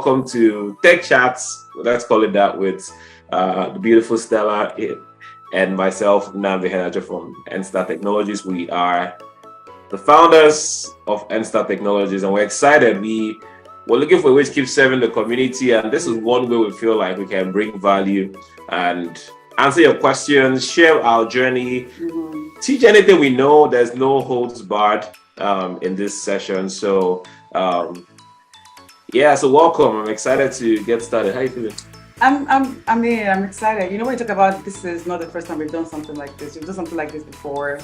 welcome to Tech Chats. Let's call it that, with the beautiful Stella and myself, Nnamdi Iheanacho from Enstar Technologies. We are the founders of Enstar Technologies, and we're excited. We're looking for a way to keep serving the community, and this is one way we feel like we can bring value and answer your questions, share our journey, teach anything we know. There's no holds barred in this session. So so welcome. I'm excited to get started. How are you feeling? I'm excited. You know, when you talk about this is not the first time we've done something like this. We've done something like this before.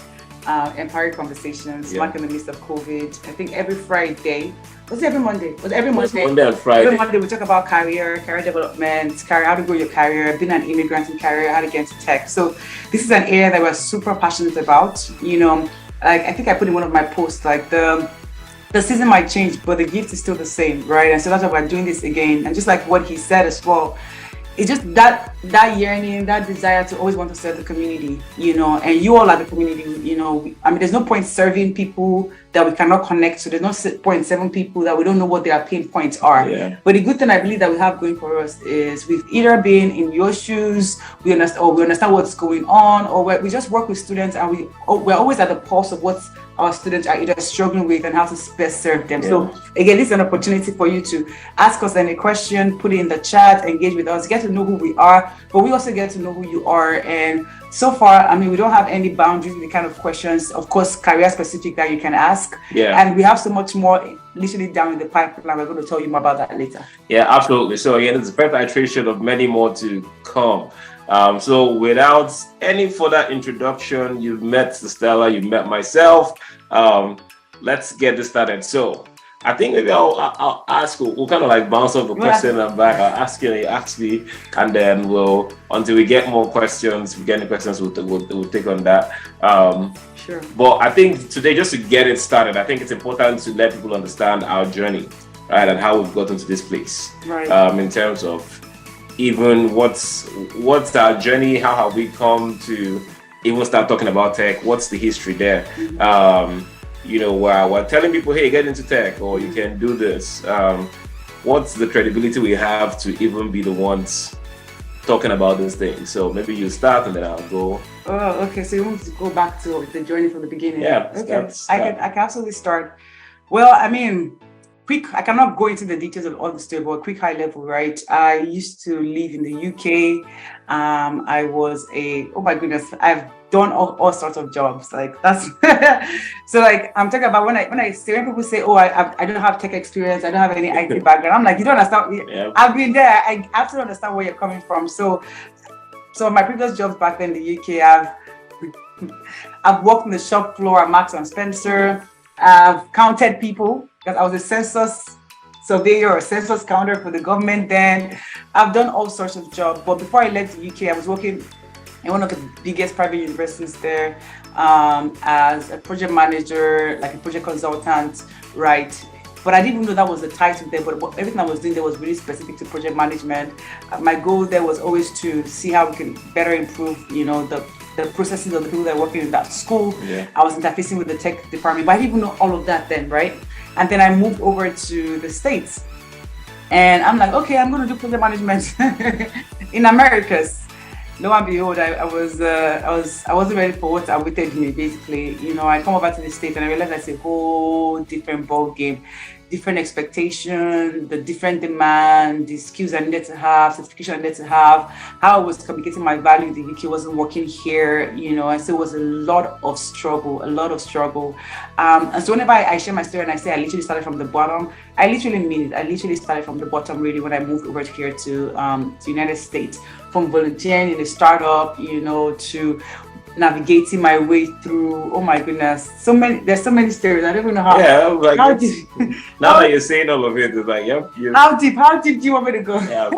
Empowering Conversations, back in the midst of COVID. I think every Friday. Was it every Monday? Was it every Monday? Monday and Friday. Every Monday we talk about career development, how to grow your career, being an immigrant in career, how to get into tech. So this is an area that we're super passionate about. You know, like I think I put in one of my posts, like the season might change, but the gift is still the same, right? And so that's why we're doing this again. And just like what he said as well, it's just that yearning, that desire to always want to serve the community, you know, and you all are the community, you know. I mean, there's no point serving people that we cannot connect to. There's no point serving people that we don't know what their pain points are. Yeah. But the good thing I believe that we have going for us is we've either been in your shoes, we understand what's going on, or we just work with students, and we're always at the pulse of what our students are either struggling with and how to best serve them. Yeah. So again, this is an opportunity for you to ask us any question, put it in the chat, engage with us, get to know who we are, but we also get to know who you are. And so far, I mean, we don't have any boundaries in the kind of questions, of course, career specific, that you can ask. Yeah. And we have so much more literally down in the pipeline. We're going to tell you more about that later. Yeah, absolutely. So again, it's a first iteration of many more to come. So without any further introduction, you've met Stella, you've met myself. Let's get this started. So I think maybe I'll ask, we'll kind of like bounce off the question and back. I'll ask you, you ask me, and then until we get more questions, if we get any questions, we'll take on that. Sure. But I think today, just to get it started, I think it's important to let people understand our journey, right, and how we've gotten to this place. Right. In terms of even what's our journey, how have we come to even start talking about tech, what's the history there? You know, we're telling people, hey, get into tech, or you can do this. What's the credibility we have to even be the ones talking about this thing? So maybe you start and then I'll go. Oh, okay. So you want to go back to the journey from the beginning? Yeah. Okay. I can absolutely start. Well, I mean, I cannot go into the details of all the story, but quick high level, right? I used to live in the UK. I was oh my goodness, I've done all sorts of jobs. Like that's so like I'm talking about when people say, oh, I don't have tech experience, I don't have any IT background. I'm like, you don't understand. Yeah. I've been there. I absolutely understand where you're coming from. So my previous jobs back then in the UK, I've worked in the shop floor at Marks and Spencer. I've counted people because I was a census surveyor or census counter for the government then. I've done all sorts of jobs. But before I left the UK, I was working in one of the biggest private universities there as a project manager, like a project consultant, right? But I didn't even know that was the title there, but everything I was doing there was really specific to project management. My goal there was always to see how we can better improve, you know, the processes of the people that are working in that school. Yeah. I was interfacing with the tech department, but I didn't even know all of that then, right? And then I moved over to the States. And I'm like, okay, I'm going to do project management in Americas. Lo and behold, I wasn't ready for what awaited me, basically. You know, I come over to the States and I realized that's a whole different ball game, different expectation, the different demand, the skills I needed to have, certification I needed to have, how I was communicating my value in the UK wasn't working here, you know, and so it was a lot of struggle. And so whenever I share my story and I say I literally started from the bottom, I literally mean it. I literally started from the bottom really when I moved over here to United States, from volunteering in a startup, you know, to navigating my way through. Oh my goodness, there's so many stories. I don't even know how. Yeah, like how deep. Now that you're saying all of it, it's like, yep. How deep do you want me to go? Yeah,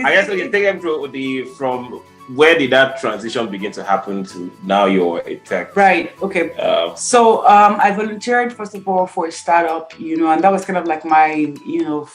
I guess we can take them through from where did that transition begin to happen to now you're a tech? Right. Okay. So I volunteered first of all for a startup, you know, and that was kind of like my, you know,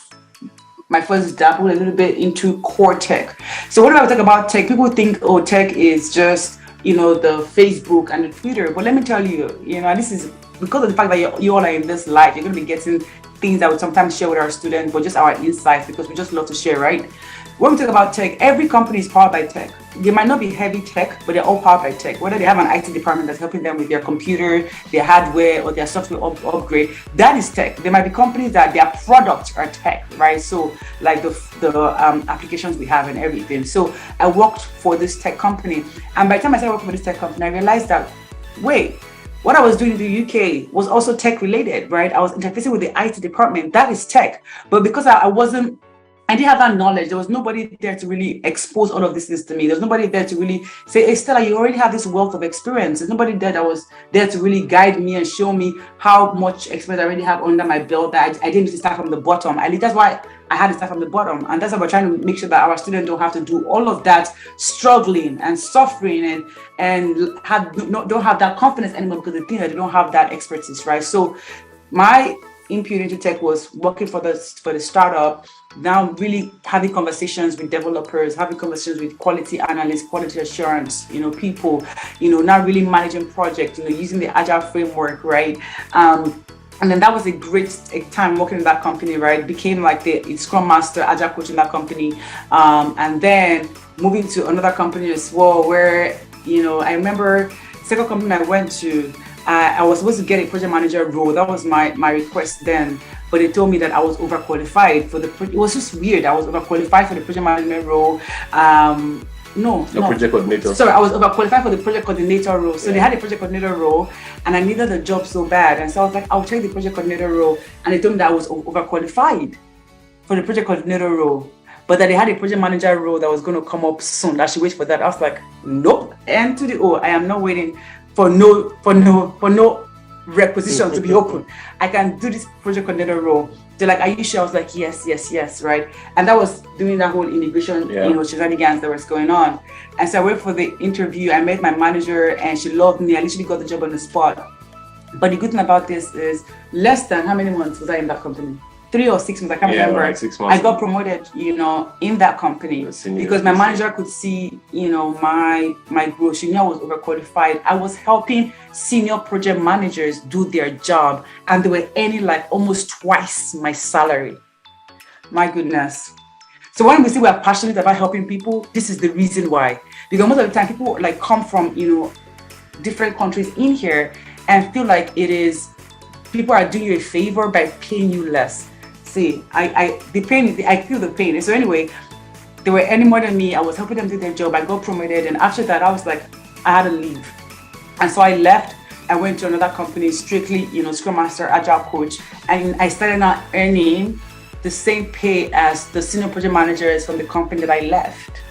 my first dabble a little bit into core tech. So whenever I talk about tech, people think, oh, tech is just, you know, the Facebook and the Twitter. But let me tell you, you know, this is because of the fact that you all are in this life, you're going to be getting things that we sometimes share with our students, but just our insights, because we just love to share, right? When we talk about tech, every company is powered by tech. They might not be heavy tech, but they're all powered by tech. Whether they have an IT department that's helping them with their computer, their hardware, or their software upgrade, that is tech. There might be companies that their products are tech, right? So like the applications we have and everything. So I worked for this tech company, and by the time I started working for this tech company, I realized that, wait, what I was doing in the UK was also tech related, right? I was interfacing with the IT department. That is tech. But because I didn't have that knowledge. There was nobody there to really expose all of these things to me. There's nobody there to really say, hey, Stella, you already have this wealth of experience. There's nobody there that was there to really guide me and show me how much experience I already have under my belt, that I didn't need to start from the bottom. That's why I had to start from the bottom. And that's why we're trying to make sure that our students don't have to do all of that struggling and suffering and don't have that confidence anymore, because they think that they don't have that expertise, right? So my input into tech was working for the startup, now really having conversations with developers, having conversations with quality analysts, quality assurance, people, now really managing projects, using the agile framework, right? And then that was a great time working in that company, right? Became like the Scrum Master, Agile coach in that company. And then moving to another company as well, where, I remember second company I went to, I was supposed to get a project manager role. That was my request then, but they told me that I was overqualified for it was just weird. I was overqualified for the project management role. Project coordinator. Sorry, I was overqualified for the project coordinator role. So they had a project coordinator role, and I needed the job so bad. And so I was like, I'll take the project coordinator role. And they told me that I was overqualified for the project coordinator role, but that they had a project manager role that was going to come up soon. I should wait for that. I was like, nope. And to the O, I am not waiting for no requisition to be open. I can do this project coordinator role. They're like, are you sure? I was like, yes, right? And that was doing that whole immigration, shenanigans that was going on. And so I went for the interview. I met my manager and she loved me. I literally got the job on the spot. But the good thing about this is less than how many months was I in that company? 3 or 6 months, I can't remember. Like 6 months. I got promoted, in that company because my manager could see, my growth. She knew I was overqualified. I was helping senior project managers do their job, and they were earning like almost twice my salary. My goodness. So when we say we're passionate about helping people, this is the reason why. Because most of the time people like come from, different countries in here and feel like people are doing you a favor by paying you less. See, I feel the pain. So anyway, they were earning more than me. I was helping them do their job. I got promoted, and after that, I was like, I had to leave, and so I left. I went to another company, strictly, Scrum Master, Agile coach, and I started now earning the same pay as the senior project managers from the company that I left.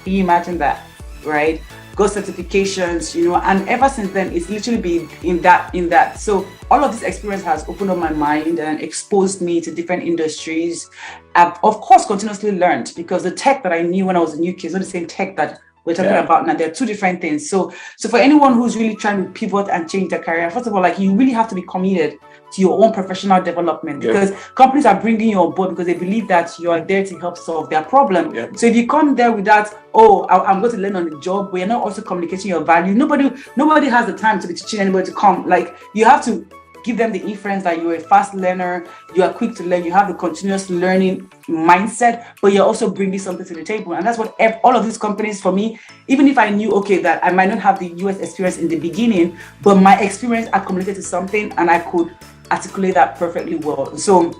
Can you imagine that, right? Got certifications, and ever since then, it's literally been in that. So all of this experience has opened up my mind and exposed me to different industries. I've, of course, continuously learned, because the tech that I knew when I was in UK is not the same tech that we're talking about now. They're two different things. So for anyone who's really trying to pivot and change their career, first of all, like, you really have to be committed to your own professional development, because companies are bringing you on board because they believe that you are there to help solve their problem. So if you come there with that, I'm going to learn on the job, but you're not also communicating your value, nobody has the time to be teaching anybody to come. Like, you have to give them the inference that you're a fast learner, you are quick to learn, you have the continuous learning mindset, but you're also bringing something to the table. And that's what all of these companies, for me, even if I knew, that I might not have the US experience in the beginning, but my experience accumulated to something and I could articulate that perfectly well. So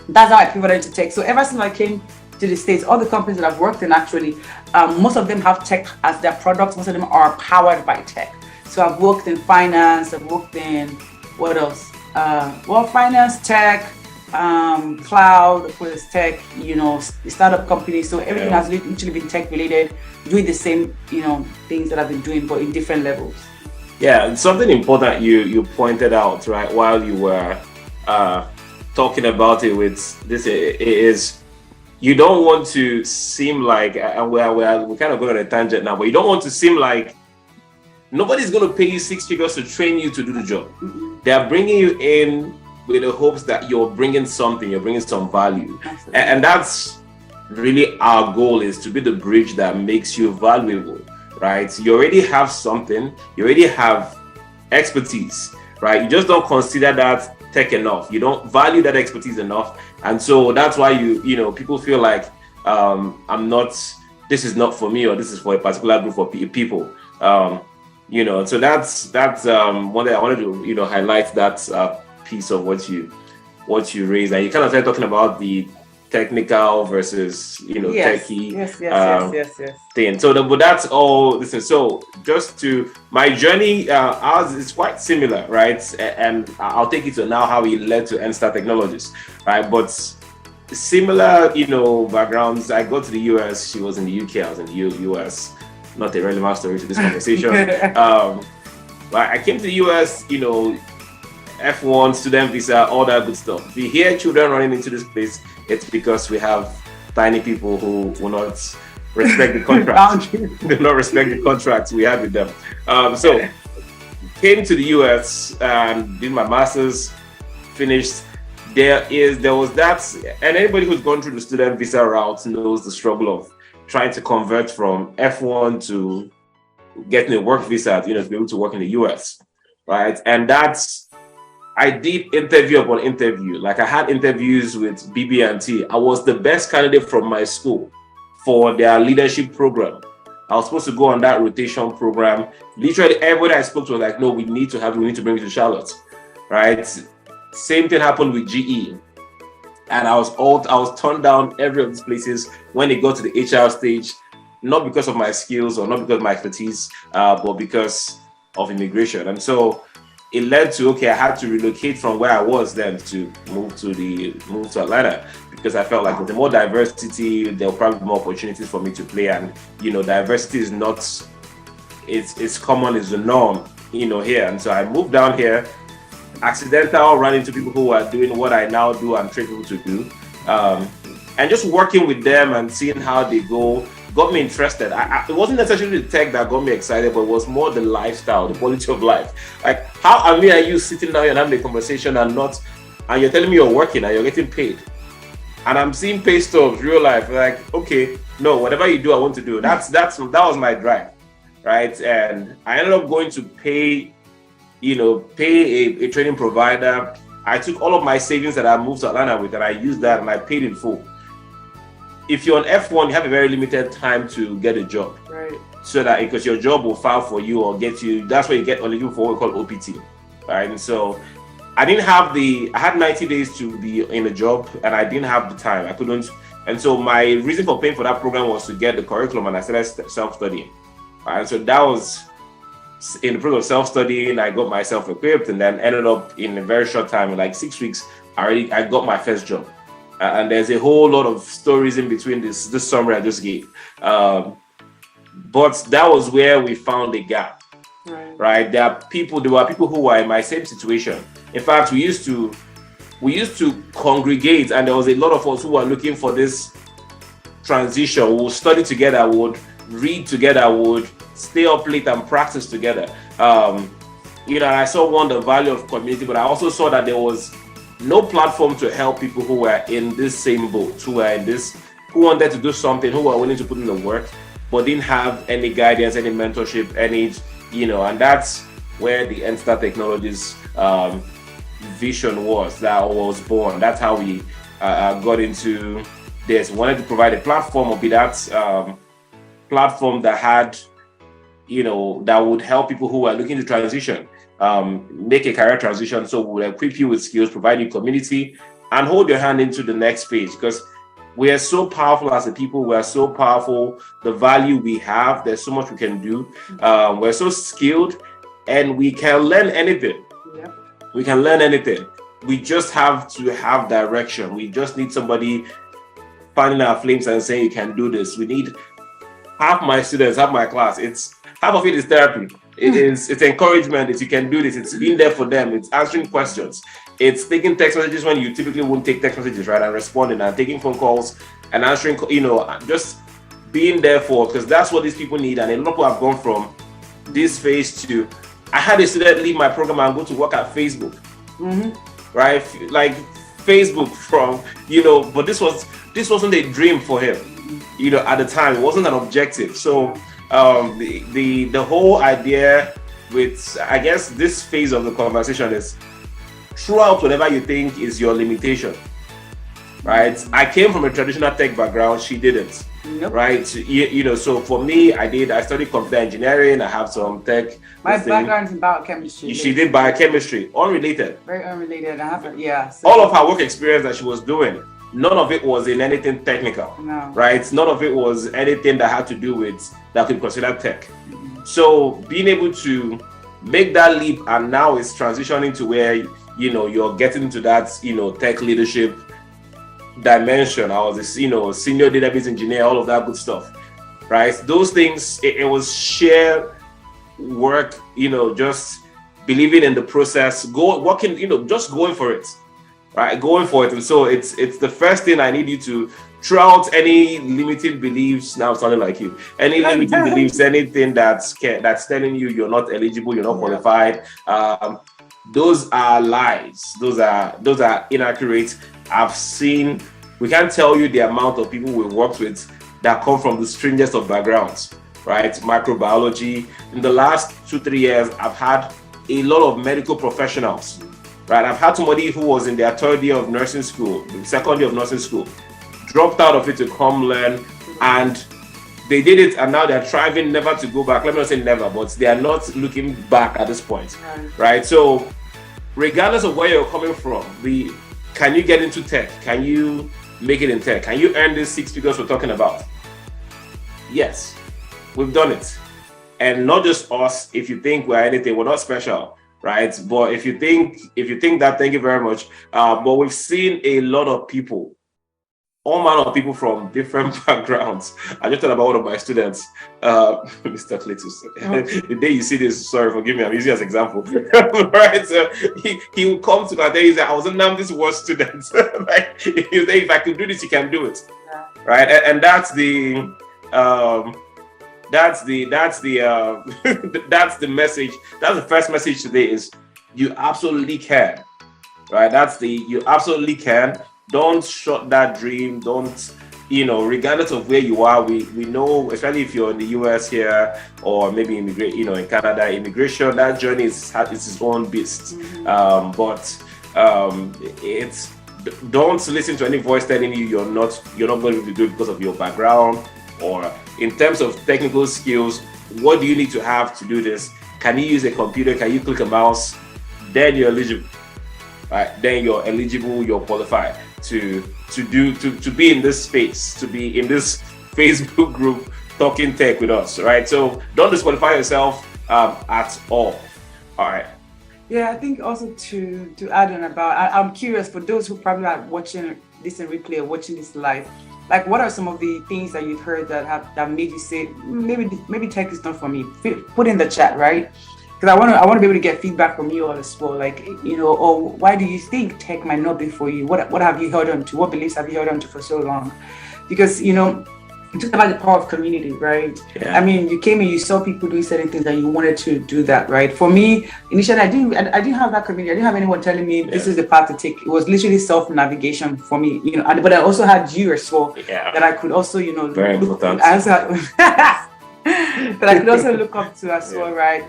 that's how I pivoted into tech. So ever since I came to the States, all the companies that I've worked in, actually, most of them have tech as their products. Most of them are powered by tech. So I've worked in finance, I've worked in, what else? Finance, tech, cloud, of course, tech, startup companies. So everything has literally been tech related, doing the same, things that I've been doing, but in different levels. Yeah, something important you pointed out, right, while you were talking about it with this is, you don't want to seem like, and we're kind of going on a tangent now, but you don't want to seem like nobody's going to pay you 6 figures to train you to do the job. They are bringing you in with the hopes that you're bringing something, you're bringing some value. And that's really our goal, is to be the bridge that makes you valuable, right? You already have something, you already have expertise, right? You just don't consider that tech enough. You don't value that expertise enough. And so that's why people feel like this is not for me, or this is for a particular group of people. So that's one that I wanted to, highlight that piece of what you raised. And you kind of started talking about the technical versus techie thing. So but that's all. Listen, so just to my journey, ours is quite similar, right? And I'll take it to now how we led to Enstar Technologies, right? But similar, backgrounds. I got to the US. She was in the UK. I was in the US. Not a relevant story to this conversation. But I came to the US, F1, student visa, all that good stuff. We hear children running into this place, it's because we have tiny people who will not respect the contract. They do not respect the contracts we have with them. So came to the US and did my master's, finished. There was that, and anybody who's gone through the student visa route knows the struggle of trying to convert from F1 to getting a work visa, to be able to work in the US, right? And I did interview upon interview. Like I had interviews with BB&T. I was the best candidate from my school for their leadership program. I was supposed to go on that rotation program. Literally everybody I spoke to was like, no, we need to bring you to Charlotte, right? Same thing happened with GE. And I was turned down every of these places when it got to the HR stage, not because of my skills or not because of my expertise, but because of immigration. And so it led to, I had to relocate from where I was then to move to Atlanta, because I felt like with the more diversity, there will probably be more opportunities for me to play. And, diversity is not, it's common, it's the norm, here. And so I moved down here, accidental, ran into people who are doing what I now do and train people to do. And just working with them and seeing how they go got me interested. It wasn't necessarily the tech that got me excited, but it was more the lifestyle, the quality of life. Like how are you sitting down and having a conversation and you're telling me you're working and you're getting paid, and I'm seeing pay stubs real life. Like, okay, no, whatever you do, I want to do. That was my drive, right? And I ended up going to pay a training provider. I took all of my savings that I moved to Atlanta with, and I used that and I paid in full. If you're on F1, you have a very limited time to get a job. Right. So that because your job will file for you or get you, that's where you get eligible for what we call OPT. Right. And so I had 90 days to be in a job, and I didn't have the time. I couldn't. And so my reason for paying for that program was to get the curriculum, and I started self-studying. Right. And so that was in the process of self-studying, I got myself equipped, and then ended up in a very short time, in like 6 weeks, I got my first job. And there's a whole lot of stories in between this summary I just gave. But that was where we found a gap, right? There were people who were in my same situation. In fact, we used to congregate, and there was a lot of us who were looking for this transition. We would study together, we would read together, we would stay up late and practice together. I saw the value of community, but I also saw that there was no platform to help people who were in this same boat, who wanted to do something, who were willing to put in the work, but didn't have any guidance, any mentorship, and that's where the Enstar Technologies vision was born. That's how we got into this. We wanted to provide a platform, or be that platform that had, that would help people who are looking to transition, make a career transition. So we'll equip you with skills, provide you community, and hold your hand into the next phase, because we are so powerful as a people. We are so powerful. The value we have, there's so much we can do. We're so skilled, and we can learn anything. Yeah. We can learn anything. We just have to have direction. We just need somebody fanning our flames and saying, you can do this. We need half my students, half my class. Half of it is therapy. It's encouragement. It's you can do this. It's being there for them. It's answering questions. It's taking text messages when you typically won't take text messages, right? And responding and taking phone calls and answering, just being there for, because that's what these people need. And a lot of people have gone from this phase to, I had a student leave my program and go to work at Facebook, right? Like Facebook but this wasn't a dream for him, at the time. It wasn't an objective. So the whole idea with, I guess, this phase of the conversation is throughout whatever you think is your limitation, right? I came from a traditional tech background. She didn't. Nope. Right, you know, so for me, I studied computer engineering. I have some tech. My background is in biochemistry. She did biochemistry, unrelated. Very unrelated. I have, yeah. So all of her work experience that she was doing, none of it was in anything technical. No. Right, none of it was anything that had to do with that could be considered tech. Mm-hmm. So being able to make that leap, and now it's transitioning to where, you know, you're getting into that, you know, tech leadership dimension. I was a, senior database engineer, all of that good stuff, right? Those things, it was sheer work, you know, just believing in the process, working, you know, just going for it, right? Going for it. And so it's the first thing I need you to throughout any limiting beliefs. Now I'm sounding like you. Any limiting beliefs, anything that's telling you you're not eligible, you're not qualified. Those are lies. Those are inaccurate. We can't tell you the amount of people we've worked with that come from the strangest of backgrounds, right? Microbiology. In the last 2-3 years, I've had a lot of medical professionals, right? I've had somebody who was in their third year of nursing school, second year of nursing school, dropped out of it to come learn, and they did it, and now they're thriving, never to go back. Let me not say never, but they are not looking back at this point, right? So regardless of where you're coming from, can you get into tech? Can you make it in tech? Can you earn these 6 figures we're talking about? Yes, we've done it. And not just us. If you think we're anything, we're not special, right? But if you think that, thank you very much. But we've seen a lot of people, all manner of people from different backgrounds. I just thought about one of my students, Mr. Cletus. The day you see this, sorry, forgive me, I'm using as an example. Right? So he would come to my day, he said, I was this worst student. Like, he said, if I could do this, you can do it. Yeah. Right? And that's the that's the message. That's the first message today is you absolutely can. Right? You absolutely can. Don't shut that dream. Don't, regardless of where you are, we know, especially if you're in the US here or maybe in Canada, immigration, that journey is its own beast. Mm-hmm. Don't listen to any voice telling you you're not going to be good because of your background, or in terms of technical skills, what do you need to have to do this? Can you use a computer? Can you click a mouse? Then you're eligible. Right? Then you're eligible, you're qualified to be in this space, to be in this Facebook group talking tech with us, right? So don't disqualify yourself at all. All right. Yeah, I think also to add on about, I'm curious for those who probably are watching this in replay or watching this live, like what are some of the things that you've heard that made you say maybe tech is not for me? Put in the chat, right? Because I want to be able to get feedback from you all as well, like, or why do you think tech might not be for you? What have you held on to? What beliefs have you held on to for so long? Because, you talk about the power of community, right? Yeah. I mean, you came and you saw people doing certain things and you wanted to do that, right? For me, initially, I didn't have that community. I didn't have anyone telling me this is the path to take. It was literally self-navigation for me, but I also had you as well, that I could also, very important. That I could also look up to as well, right?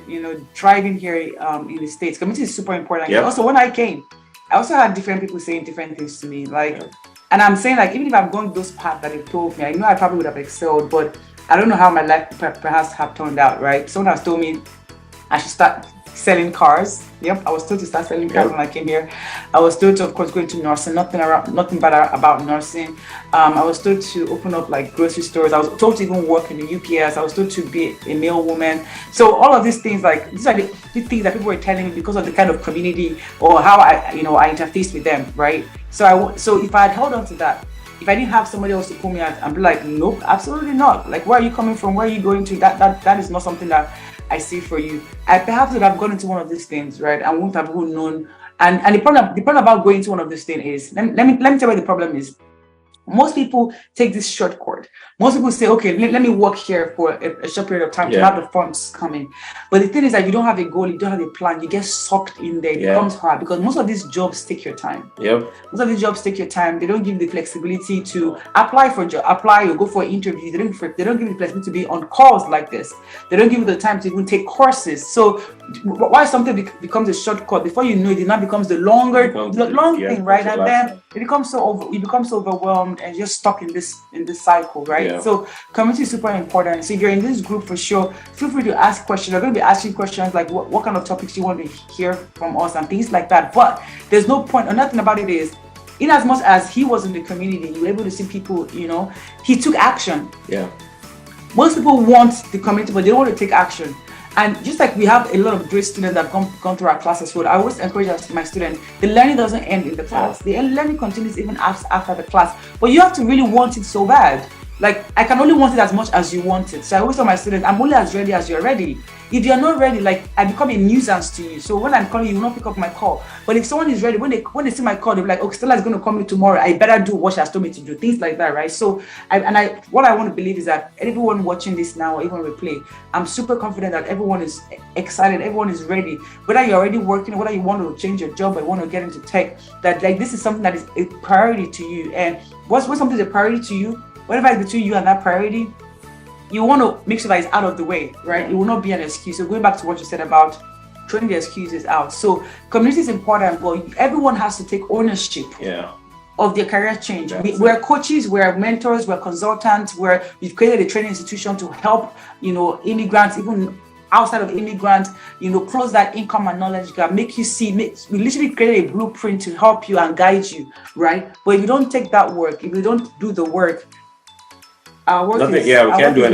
Thriving here in the States. Community is super important. Yep. Also, when I came, I also had different people saying different things to me. And I'm saying, even if I've gone those paths that they told me, I know I probably would have excelled, but I don't know how my life perhaps have turned out, right? Someone has told me I should start selling cars. Yep, I was told to start selling cars when I came here. I was told to, of course, go into nursing. Nothing bad about nursing. I was told to open up grocery stores. I was told to even work in the UPS. I was told to be a male woman. So all of these things, these are the things that people were telling me because of the kind of community or how I interfaced with them, right? So if I had held on to that, if I didn't have somebody else to pull me out and be like, nope, absolutely not. Where are you coming from? Where are you going to? That is not something that I see for you. I perhaps would have gone into one of these things, right? I wouldn't have known. And the problem about going into one of these things is, let me tell you what the problem is. most people take this shortcut. Most people say, okay, let me work here for a short period of time to have the funds coming. But the thing is that you don't have a goal, you don't have a plan, you get sucked in there. It becomes hard because most of these jobs take your time. Most of these jobs take your time. They don't give the flexibility to apply for job, apply or go for interviews. They don't give you the flexibility to be on calls like this. They don't give you the time to even take courses. So why something becomes a shortcut, before you know it, now becomes the long thing, right? And then it becomes you become so overwhelmed and you're stuck in this cycle, right? So community is super important. So if you're in this group, for sure, feel free to ask questions. We're going to be asking questions like what kind of topics you want to hear from us and things like that. But there's no point, or nothing about it is, in as much as he was in the community, you were able to see people, he took action. Most people want the community, but they don't want to take action. And just like we have a lot of great students that have gone through our classes, I always encourage my students, the learning doesn't end in the class. The learning continues even after the class. But you have to really want it so bad. Like, I can only want it as much as you want it. So I always tell my students, I'm only as ready as you're ready. If you're not ready, like, I become a nuisance to you. So when I'm calling you, will not pick up my call. But if someone is ready, when they see my call, they'll be like, oh, Stella is going to call me tomorrow. I better do what she has told me to do. Things like that, right? So what I want to believe is that everyone watching this now or even replay, I'm super confident that everyone is excited, everyone is ready. Whether you're already working, whether you want to change your job or you want to get into tech, that like this is something that is a priority to you. And when something is a priority to you, whatever is between you and that priority, you want to make sure that it's out of the way, right? It will not be an excuse. So going back to what you said about throwing the excuses out. So community is important, but everyone has to take ownership of their career change. We're coaches, we're mentors, we're consultants, we've created a training institution to help, immigrants, even outside of immigrants, close that income and knowledge gap, make you see, we literally create a blueprint to help you and guide you, right? But if you don't take that work, if you don't do the work, we can't do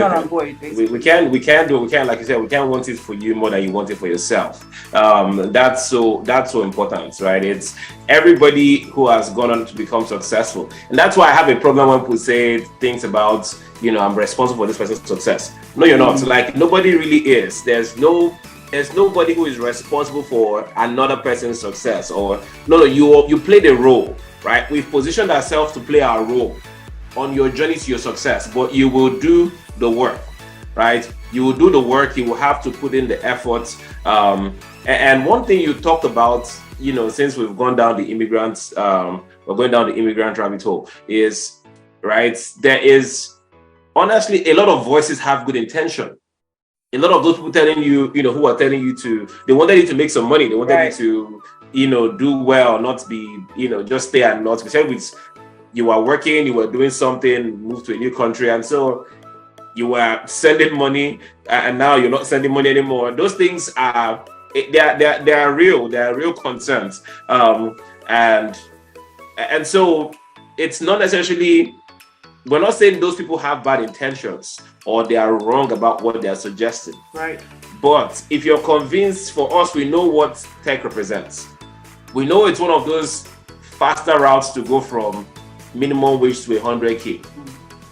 anything. We can't like you said, we can't want it for you more than you want it for yourself. That's so important, right? It's everybody who has gone on to become successful, and that's why I have a problem when people say things about, I'm responsible for this person's success. No, you're not. Like, nobody really is. There's nobody who is responsible for another person's success. Or you play the role, right? We've positioned ourselves to play our role on your journey to your success, but you will do the work, right? You will do the work. You will have to put in the effort. And one thing you talked about, since we've gone down the immigrant, we're going down the immigrant rabbit hole, is, right, there is honestly a lot of voices have good intention. A lot of those people telling you, who are telling you they wanted you to make some money. They wanted you to, do well, not be, just stay and not be. You were working, you were doing something, moved to a new country, and so you were sending money, and now you're not sending money anymore. Those things are real. They are real concerns, and so it's not necessarily. We're not saying those people have bad intentions or they are wrong about what they are suggesting. Right. But if you're convinced, for us, we know what tech represents. We know it's one of those faster routes to go from minimum wage to 100K,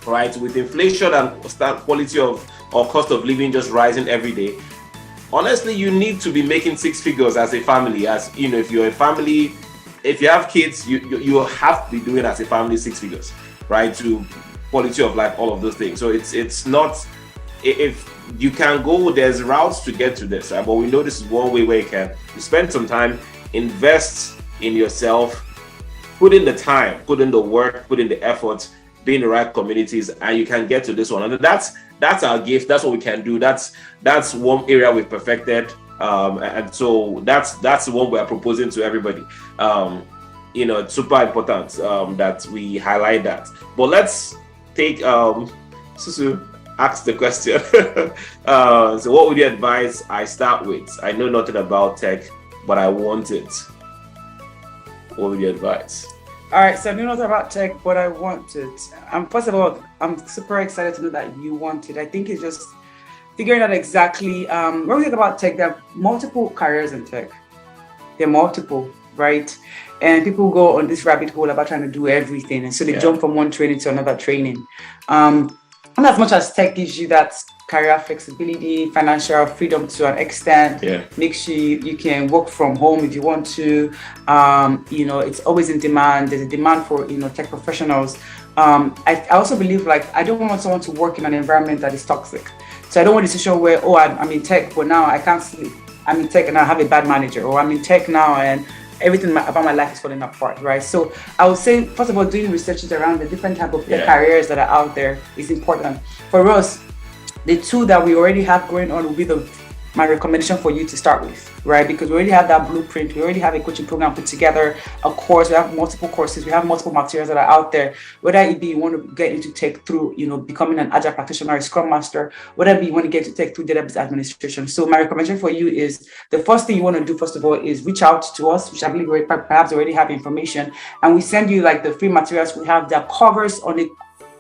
right? With inflation and quality of or cost of living just rising every day, honestly, you need to be making six figures as a family. As if you're a family, if you have kids, you have to be doing as a family 6 figures, right? To quality of life, all of those things. So it's not, if you can go, there's routes to get to this, right? But we know this is one way where you spend some time, invest in yourself, put in the time, put in the work, put in the effort, be in the right communities, and you can get to this one. And that's our gift. That's what we can do. That's one area we've perfected. And so that's the one we are proposing to everybody. It's super important that we highlight that. But let's take Susu ask the question. So what would you advise I start with? I know nothing about tech, but I want it. What would you advise? All right, so I know nothing about tech, but I want it. First of all, I'm super excited to know that you want it. I think it's just figuring out exactly, when we think about tech, there are multiple careers in tech. There are multiple, right? And people go on this rabbit hole about trying to do everything. And so they jump from one training to another training. And as much as tech gives you that career flexibility, financial freedom to an extent. Yeah. Makes you can work from home if you want to. It's always in demand. There's a demand for tech professionals. I also believe, like, I don't want someone to work in an environment that is toxic. So I don't want a situation where, I'm in tech, but now I can't sleep. I'm in tech and I have a bad manager, or I'm in tech now and everything about my life is falling apart, right? So I would say, first of all, doing researches around the different type of careers that are out there is important. For us, the two that we already have going on will be my recommendation for you to start with, right? Because we already have that blueprint. We already have a coaching program put together, a course. We have multiple courses. We have multiple materials that are out there. Whether it be you want to get into tech through, becoming an agile practitioner, a scrum master, whatever you want to get to tech through database administration. So my recommendation for you is, the first thing you want to do, first of all, is reach out to us, which I believe we perhaps already have information, and we send you like the free materials we have that covers on a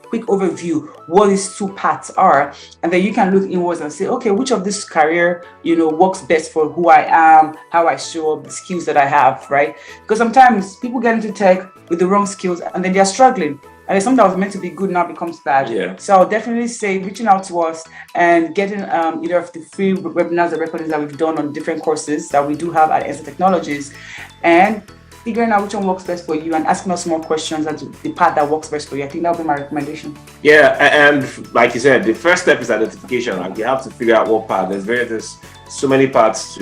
quick overview what these two paths are, and then you can look inwards and say, okay, which of this career works best for who I am, how I show up, the skills that I have, right? Because sometimes people get into tech with the wrong skills and then they're struggling, and then something that was meant to be good now becomes bad. Yeah. So I'll definitely say reaching out to us and getting either of the free webinars or recordings that we've done on different courses that we do have at Ensta Technologies, and figuring out which one works best for you and asking us more questions as to the path that works best for you. I think that would be my recommendation. Yeah, and like you said, the first step is identification. Like, you have to figure out what path. There's so many paths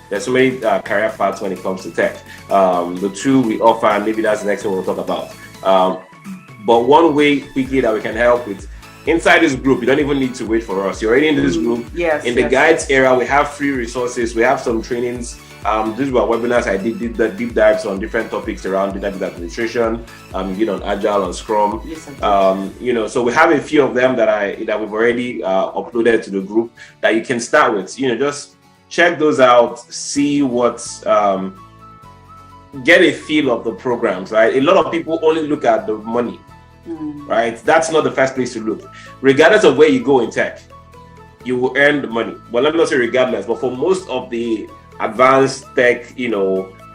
there's so many career paths when it comes to tech. The two we offer, and maybe that's the next one we'll talk about. But one way quickly that we can help with, inside this group, you don't even need to wait for us. You're already in this group. Yes. In the guides area, we have free resources. We have some trainings. These were webinars I did the deep dives on different topics around database administration, on Agile and Scrum. Yes, so we have a few of them that we've already uploaded to the group that you can start with. Just check those out, see get a feel of the programs, right? A lot of people only look at the money, right? That's not the first place to look. Regardless of where you go in tech, you will earn the money. Well, let me not say regardless, but for most of the advanced tech,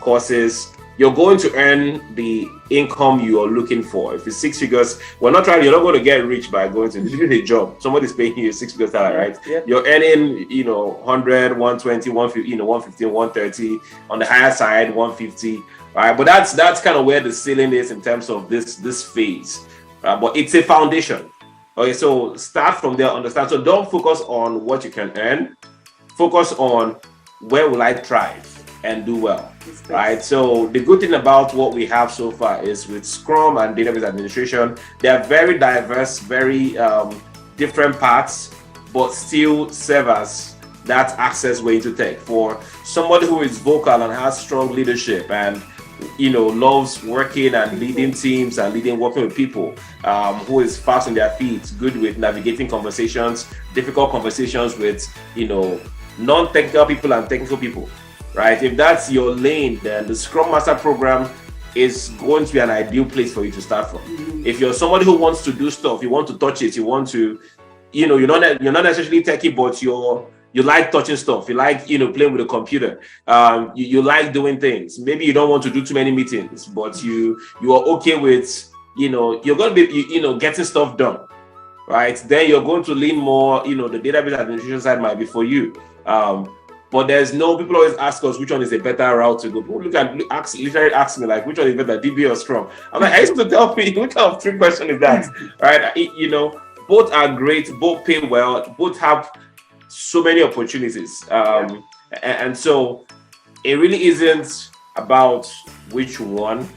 courses, you're going to earn the income you are looking for. If it's 6 figures, you're not going to get rich by going to a job. Somebody's paying you a 6 figure salary, right? Yeah. You're earning, 100, 120, 150, 115, 130, on the higher side, 150, right? But that's kind of where the ceiling is in terms of this phase. But it's a foundation. Okay, so start from there, understand. So don't focus on what you can earn. Focus on, where will I thrive and do well, right? So the good thing about what we have so far is, with Scrum and database administration, they are very diverse, very different paths, but still serve as that access way into tech. For somebody who is vocal and has strong leadership and loves working and leading teams and working with people, who is fast on their feet, good with navigating conversations, difficult conversations with non-technical people and technical people, right? If that's your lane, then the Scrum Master program is going to be an ideal place for you to start from. If you're somebody who wants to do stuff, you want to touch it, you want to, you're not necessarily techie, but you like touching stuff, you like playing with the computer, you like doing things. Maybe you don't want to do too many meetings, but you are okay with you're going to be getting stuff done, right? Then you're going to lean more, the database administration side might be for you. But people always ask us which one is a better route to go. People literally ask me, like, which one is better, DB or Scrum? I'm like, I used to tell me, what kind of trick question is that? Right? Both are great, both pay well, both have so many opportunities. And so it really isn't about which one.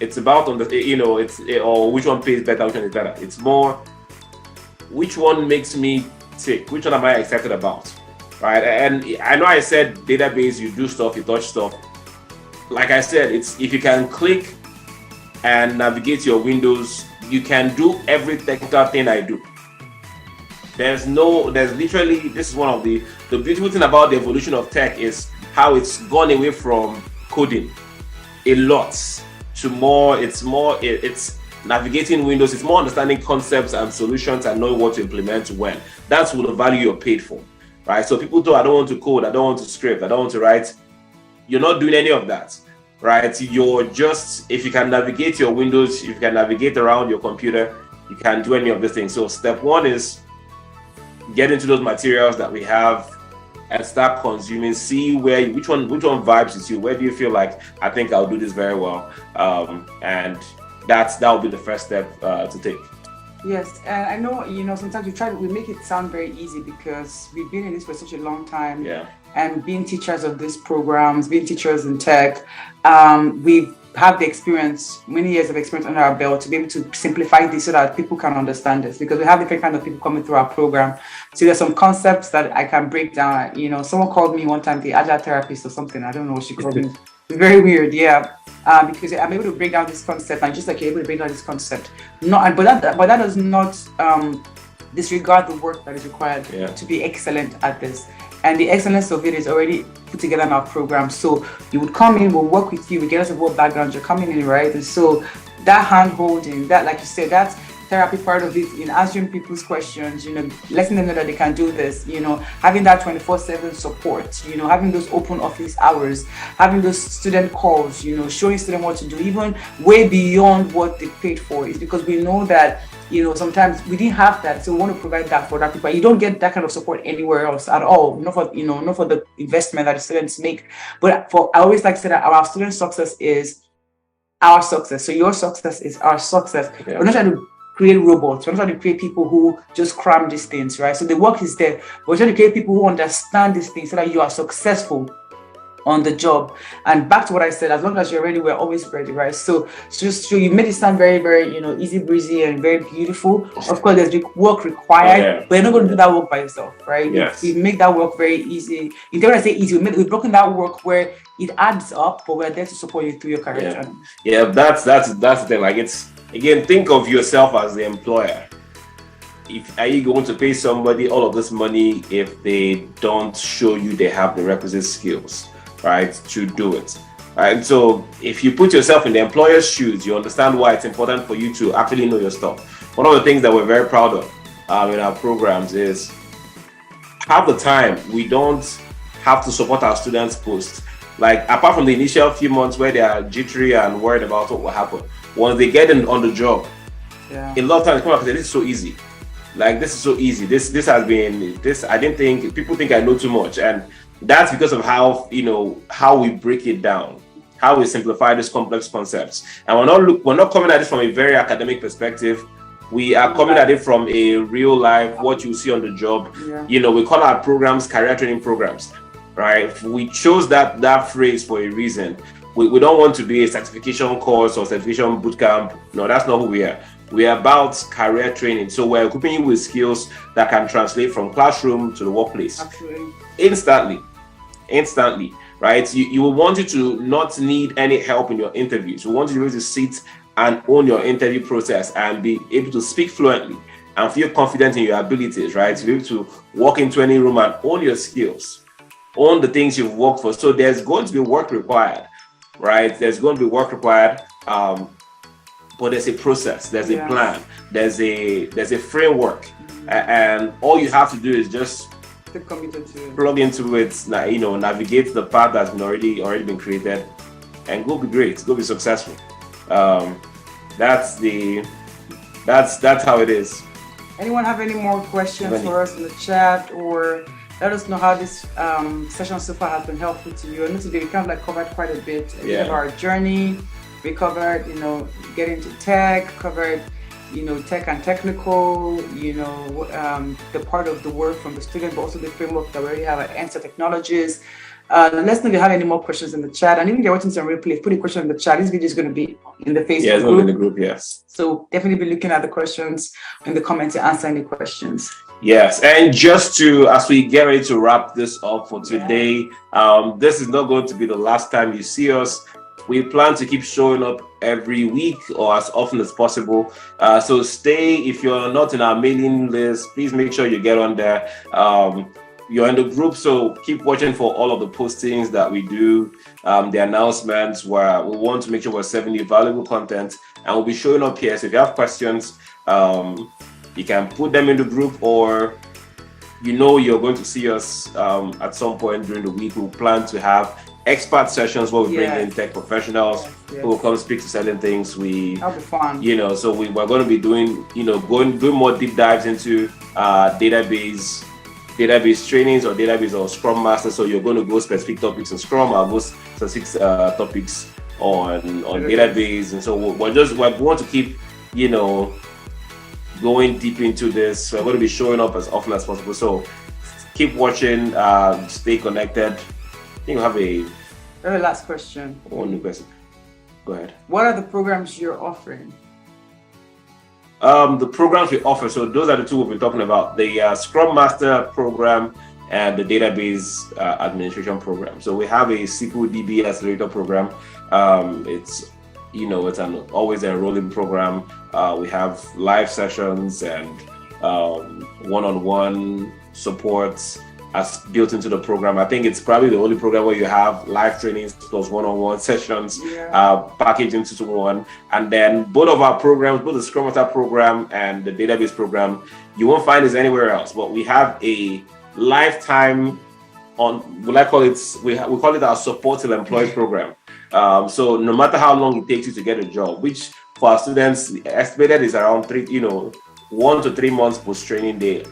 It's about or which one pays better, which one is better. It's more, which one makes me tick? Which one am I excited about? Right? And I know I said database, you do stuff, you touch stuff. Like I said, it's if you can click and navigate your windows, you can do every technical thing I do. There's literally, this is one of the beautiful thing about the evolution of tech is how it's gone away from coding a lot to more, it's navigating windows, it's more understanding concepts and solutions and knowing what to implement when. That's what the value you're paid for, right? So people I don't want to code, I don't want to script, I don't want to write. You're not doing any of that, right? You're just, if you can navigate your windows, if you can navigate around your computer, you can do any of these things. So step one is get into those materials that we have and start consuming, see which one vibes with you. Where do you feel like, I think I'll do this very well? And that will be the first step to take. Yes, and I know, sometimes we make it sound very easy because we've been in this for such a long time. Yeah. And being teachers of these programs, being teachers in tech, we've had the experience, many years of experience under our belt to be able to simplify this so that people can understand this, because we have different kind of people coming through our program. So there's some concepts that I can break down. Someone called me one time the agile therapist or something. I don't know what she called me. It's very weird, yeah. Because I'm able to break down this concept, and just like you're able to break down this concept, but that does not disregard the work that is required to be excellent at this. And the excellence of it is already put together in our program. So you would come in, we'll work with you, regardless of what background you're coming in, right? And so that hand holding, that, like you said, that's therapy part of it, in answering people's questions, letting them know that they can do this, having that 24/7 support, having those open office hours, having those student calls, showing students what to do, even way beyond what they paid for, is because we know that sometimes we didn't have that, so we want to provide that for that people. You don't get that kind of support anywhere else at all, not for the investment that the students make. But I always like to say that our student success is our success. So your success is our success. Yeah. We're not trying to create robots. We're not trying to create people who just cram these things, right? So the work is there. We're trying to create people who understand these things so that you are successful on the job. And back to what I said, as long as you're ready, we're always ready, right? So you made it sound very, very, easy breezy and very beautiful. Of course, there's work required, but you're not going to do that work by yourself, right? Yes. We make that work very easy. When I say easy, we've broken that work where it adds up, but we're there to support you through your career journey. Yeah, that's the thing. Like, it's, again, think of yourself as the employer. Are you going to pay somebody all of this money if they don't show you they have the requisite skills, right, to do it? Right. So if you put yourself in the employer's shoes, you understand why it's important for you to actually know your stuff. One of the things that we're very proud of in our programs is half the time we don't have to support our students post. Like, apart from the initial few months where they are jittery and worried about what will happen, once they get on the job, a lot of times they come up and say, this is so easy. Like, this is so easy. This has been this. I didn't think, people think I know too much, and that's because of how we break it down, how we simplify these complex concepts. And we're not coming at it from a very academic perspective. We are coming at it from a real life, what you see on the job. Yeah. We call our programs career training programs, right? We chose that phrase for a reason. We don't want to be a certification course or certification bootcamp. No, that's not who we are. We are about career training. So we're equipping you with skills that can translate from classroom to the workplace. Absolutely. Instantly, right? You will want you to not need any help in your interviews. We want you to be able to sit and own your interview process and be able to speak fluently and feel confident in your abilities, right? To be able to walk into any room and own your skills, own the things you've worked for. So there's going to be work required, right? There's going to be work required, but there's a process, there's a plan, there's a framework, and all you have to do is just plug into it, navigate the path that's been already been created, and go be great, go be successful. That's how it is. Anyone have any more questions for us in the chat, or let us know how this session so far has been helpful to you? I know today we kind of covered quite a bit of our journey. We covered, getting into tech, covered, tech and technical, the part of the work from the student, but also the framework that we already have at Answer Technologies. Let us know if you have any more questions in the chat. And even if you're watching some replay, put a question in the chat. This video is going to be in the Facebook group. Yeah, it's going to be in the group, yes. So definitely be looking at the questions in the comments to answer any questions. Yes, and just as we get ready to wrap this up for today, this is not going to be the last time you see us. We plan to keep showing up every week or as often as possible. So if you're not in our mailing list, please make sure you get on there. You're in the group, so keep watching for all of the postings that we do, the announcements, where we want to make sure we're serving you valuable content, and we'll be showing up here. So if you have questions, you can put them in the group, or you're going to see us at some point during the week. We'll plan to have expert sessions where we bring Yeah. in tech professionals who will come speak to certain things. That'll be fun. So we're going to be doing, doing more deep dives into database trainings or database or Scrum Master. So you're going to go specific topics in Scrum, I'll go specific topics on database. And so we want to keep, going deep into this. So we're going to be showing up as often as possible. So keep watching, stay connected. I think we have a very last question. One new question. Go ahead. What are the programs you're offering? The programs we offer, so those are the two we've been talking about, the Scrum Master program and the database administration program. So we have a SQL DB accelerator program. It's an always enrolling program. We have live sessions and one-on-one supports as built into the program. I think it's probably the only program where you have live trainings plus one-on-one sessions packaged into one. And then both of our programs, both the Scrum Master program and the database program, you won't find this anywhere else. But we have a lifetime we call it our support till employed program. So no matter how long it takes you to get a job, which for our students estimated is around 1 to 3 months post training, they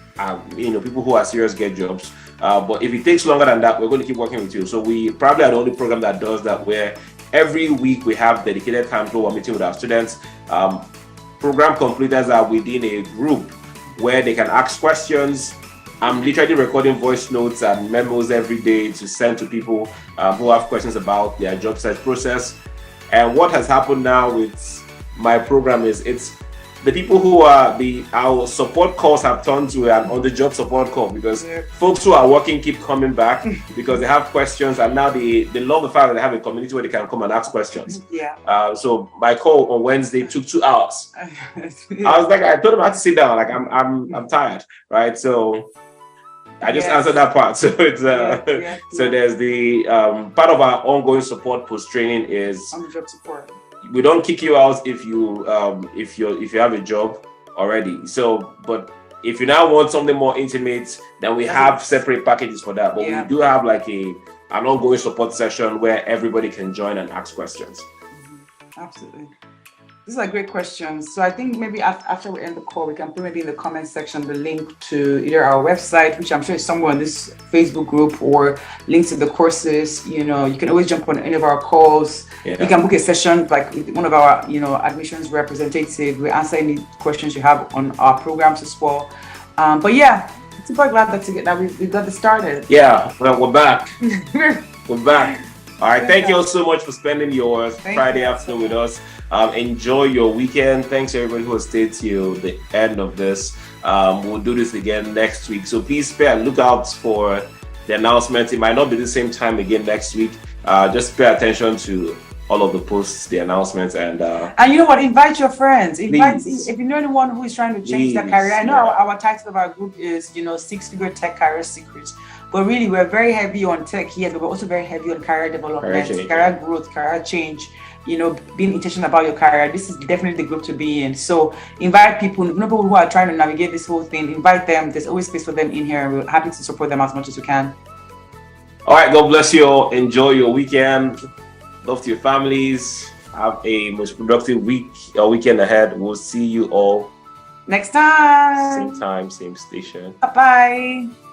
people who are serious get jobs. But if it takes longer than that, we're going to keep working with you. So we probably are the only program that does that, where every week we have dedicated times where we're meeting with our students. Program completers are within a group where they can ask questions. I'm literally recording voice notes and memos every day to send to people who have questions about their job search process. And what has happened now with my program is the people who are our support calls have turned to an on-the-job support call, because folks who are working keep coming back because they have questions, and now they love the fact that they have a community where they can come and ask questions. So my call on Wednesday took 2 hours. I was like, I told them I had to sit down. Like I'm tired, right? So I just answered that part. So it's so there's the part of our ongoing support post training is on-the-job support. We don't kick you out if you have a job already. So, but if you now want something more intimate, then we have separate packages for that. But we do have like an ongoing support session where everybody can join and ask questions. Absolutely. These are great questions. So I think maybe after we end the call, we can put maybe in the comment section the link to either our website, which I'm sure is somewhere on this Facebook group, or links to the courses. You can always jump on any of our calls. You can book a session like with one of our, admissions representative. We answer any questions you have on our programs as well. But yeah, super glad that we got this started. Yeah, well, we're back. We're back. All right, thank you all so much for spending your Friday afternoon with us. Enjoy your weekend. Thanks everybody who has stayed till the end of this. We'll do this again next week. So please pay a lookout for the announcement. It might not be the same time again next week. Just pay attention to all of the posts, the announcements, and you know what? Invite your friends. If you know anyone who is trying to change their career. I know our title of our group is 6-figure tech career secrets. But really, we're very heavy on tech here, but we're also very heavy on career development, career growth, career change, being intentional about your career. This is definitely the group to be in. So invite people who are trying to navigate this whole thing, invite them. There's always space for them in here. We're happy to support them as much as we can. All right, God bless you all. Enjoy your weekend. Love to your families. Have a most productive week or weekend ahead. We'll see you all next time. Same time, same station. Bye-bye.